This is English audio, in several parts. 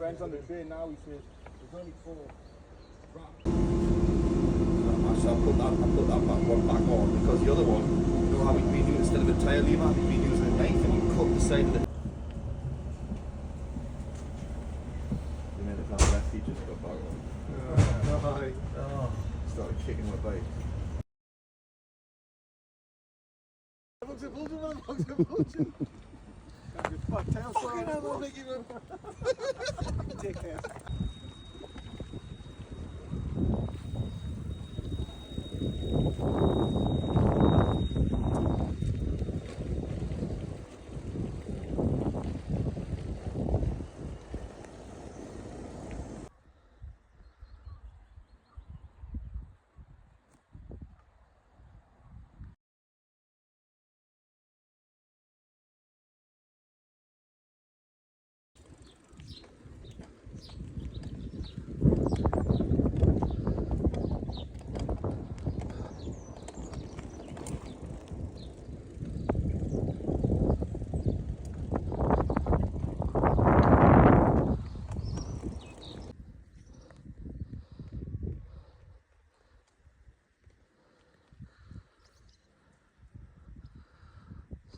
friends on the train now, he says, there's only 4 wraps. So I put that one back on because the other one, you know how we've been doing instead of a tail lever, we've been using a knife and you cut the side of the... The minute that left, he just got back on. Started kicking my bike. Take care.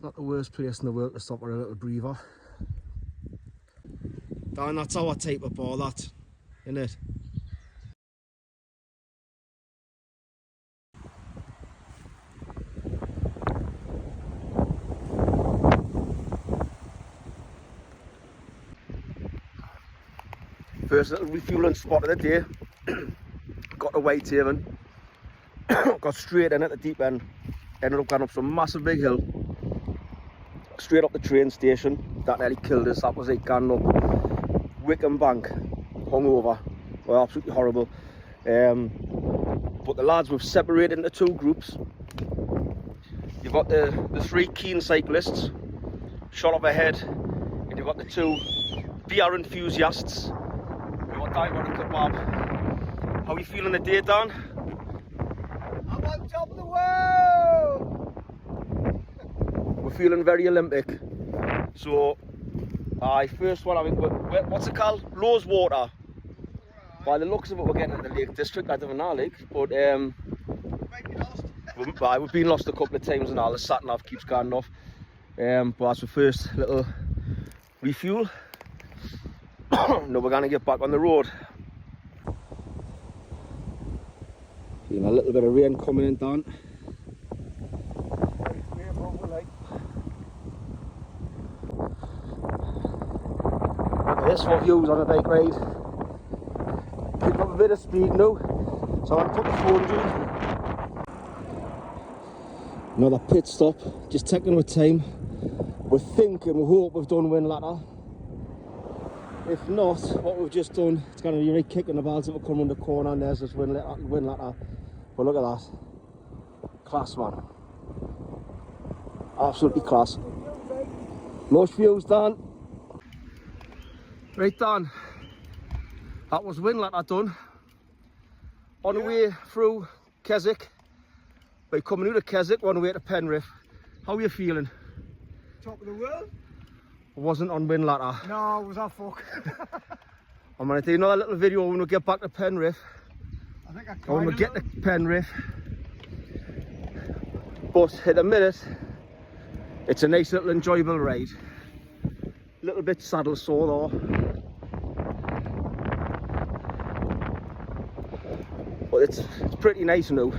Not the worst place in the world to stop for a little breather. Dan, that's our type of ball, that, isn't it? First little refueling spot of the day. Got to Whitehaven. Got straight in at the deep end. Ended up going up some massive big hill. Straight up the train station. That nearly killed us. That was it, going up Wickham Bank, hungover. Well, absolutely horrible. But the lads were separated into 2 groups. You've got the 3 keen cyclists shot up ahead, and you've got the 2 beer enthusiasts. You've got Dan on a kebab. How are you feeling today, Dan? I'm on top of the world! We're feeling very Olympic. So, first one, I think, what's it called? Rosewater. By the looks of it, we're getting to the Lake District. I don't know, like, but Might be lost. we've been lost a couple of times and all. The sat nav keeps going off. But that's the first little refuel. Now we're gonna get back on the road. Seeing a little bit of rain coming in, Dan. Look at this for views on a bike ride. Pick up a bit of speed now, so I put the phone down. Another pit stop, just taking our time. We think and we hope we've done wind ladder. If not, what we've just done, it's going to be right kicking the balls if we come around the corner and there's this wind ladder. But look at that. Class, man. Absolutely class. Most views, Dan. Right, Dan. That was wind ladder done. On the way through Keswick. By coming out of Keswick, on the way to Penrith. How are you feeling? Top of the world? I wasn't on wind ladder. No, it was our fuck. I'm going to do another little video when we get back to Penrith. I think I When we get to Penrith. But at the minute, it's a nice little enjoyable ride. A little bit saddle sore though. But it's pretty nice now.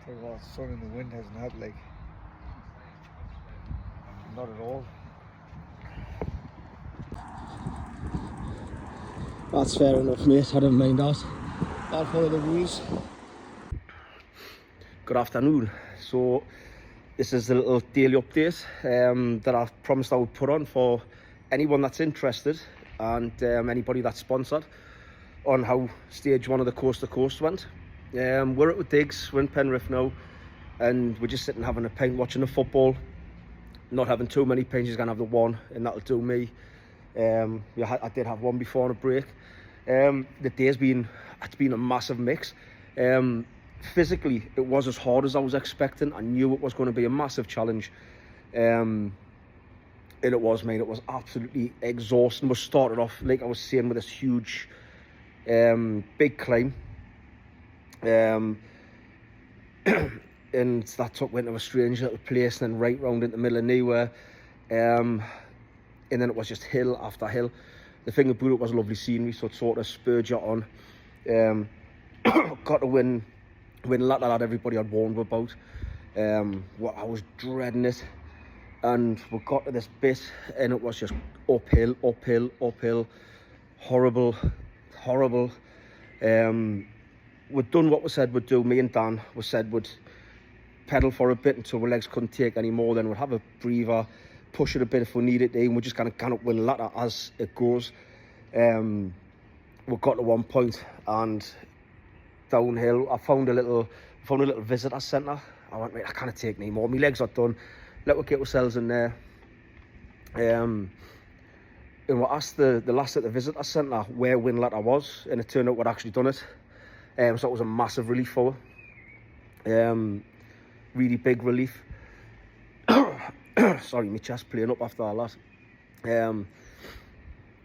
Tell you what, sun and the wind hasn't had like, not at all. That's fair enough, mate. I don't mind that. I'll follow the rules. Good afternoon. So this is a little daily update that I promised I would put on for anyone that's interested and anybody that's sponsored on how stage 1 of the Coast to Coast went. We're at the digs, we're in Penrith now, and we're just sitting having a pint watching the football. Not having too many pints, just gonna have the one, and that'll do me. I did have one before on a break. The day's been a massive mix. physically, it was as hard as I was expecting. I knew it was going to be a massive challenge. And it was, mate. It was absolutely exhausting. We started off, like I was saying, with this huge, big climb. And that took me into a strange little place, and then right round into the middle of nowhere. And then it was just hill after hill. The thing about it was lovely scenery, so it sort of spurred you on. Got to win lap that everybody had warned about. What I was dreading it, and we got to this bit, and it was just uphill, horrible. We'd done what we said we'd do. Me and Dan, we said we'd pedal for a bit until our legs couldn't take any more. Then we'd have a breather, push it a bit if we needed to, and we just kind of up win ladder as it goes. We got to one point, and downhill, I found a little visitor centre. I went, mate, I can't take any more. My legs are done. Let's get ourselves in there. And we asked the lass at the visitor centre where Win Ladder was, and it turned out we'd actually done it. So it was a massive relief for her. Really big relief. Sorry, my chest playing up after all that.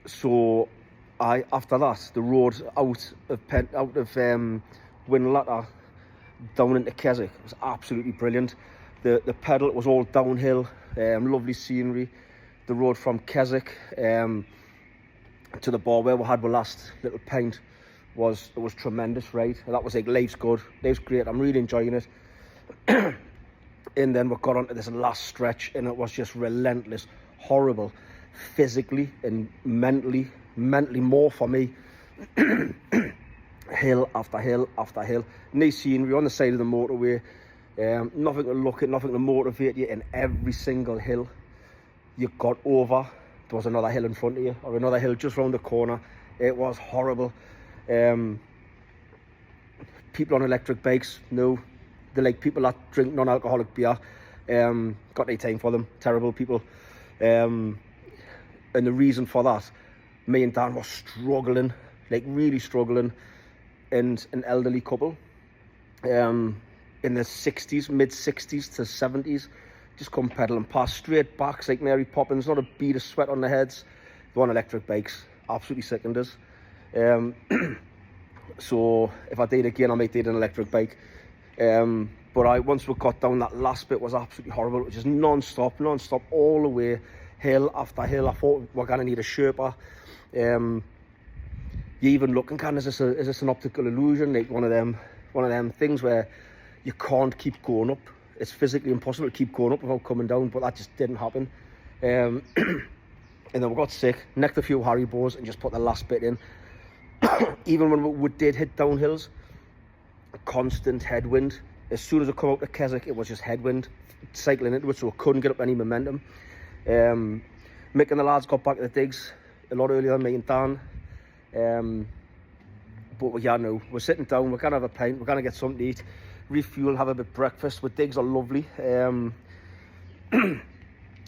So after that, the road out of Win Ladder down into Keswick was absolutely brilliant. The pedal, it was all downhill, lovely scenery. The road from Keswick to the bar where we had our last little pint was tremendous, right? That was like, life's good, life's great, I'm really enjoying it. And then we got onto this last stretch, and it was just relentless, horrible, physically and mentally more for me. Hill after hill after hill. Nice scenery on the side of the motorway. Nothing to look at, nothing to motivate you. In every single hill you got over, there was another hill in front of you, or another hill just round the corner. It was horrible. People on electric bikes, no, they're like people that drink non-alcoholic beer. Got no time for them. Terrible people. And the reason for that, me and Dan were struggling, like really struggling, and an elderly couple in the 60s, mid 60s to 70s, just come pedaling past, straight backs like Mary Poppins, not a bead of sweat on their heads. They're on electric bikes, absolutely sickened us. So if I did again, I might do an electric bike. But once we got down, that last bit was absolutely horrible, which is non-stop all the way, hill after hill. I thought we're gonna need a Sherpa. You even looking, is this an optical illusion? Like one of them things where you can't keep going up. It's physically impossible to keep going up without coming down, but that just didn't happen. And then we got sick, necked a few Haribos, and just put the last bit in. Even when we did hit downhills, constant headwind. As soon as I come out of Keswick, it was just headwind, cycling into it, so I couldn't get up any momentum. Mick and the lads got back to the digs a lot earlier than me and Dan. But yeah, no, we're sitting down, we're gonna have a pint, we're gonna get something to eat, refuel, have a bit of breakfast. The digs are lovely.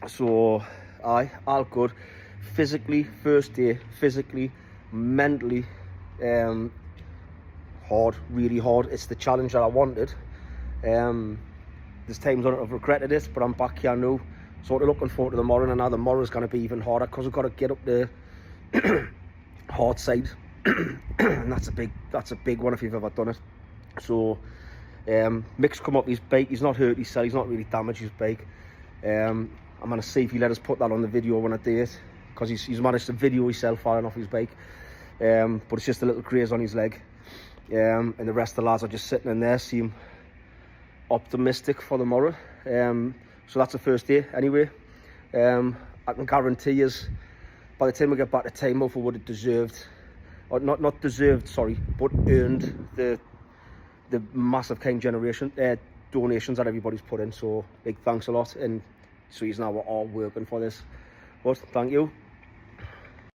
So all good. Physically, first day, mentally, hard, really hard. It's the challenge that I wanted. There's times on it I've regretted it, but I'm back here now, sort of looking forward to tomorrow. And now tomorrw is going to be even harder because we've got to get up the hard side. And that's a big one if you've ever done it. So Mick's come up his bike. He's not hurt himself, he's not really damaged his bike. I'm going to see if he let us put that on the video when I do it, because he's managed to video himself falling off his bike. But it's just a little graze on his leg. And the rest of the lads are just sitting in there, seem optimistic for tomorrow. So that's the first day anyway. I can guarantee you, by the time we get back to Tynemouth, we would have deserved, or not deserved, sorry, but earned the massive kind donations that everybody's put in. So big thanks a lot, and so he's now all working for this. But thank you.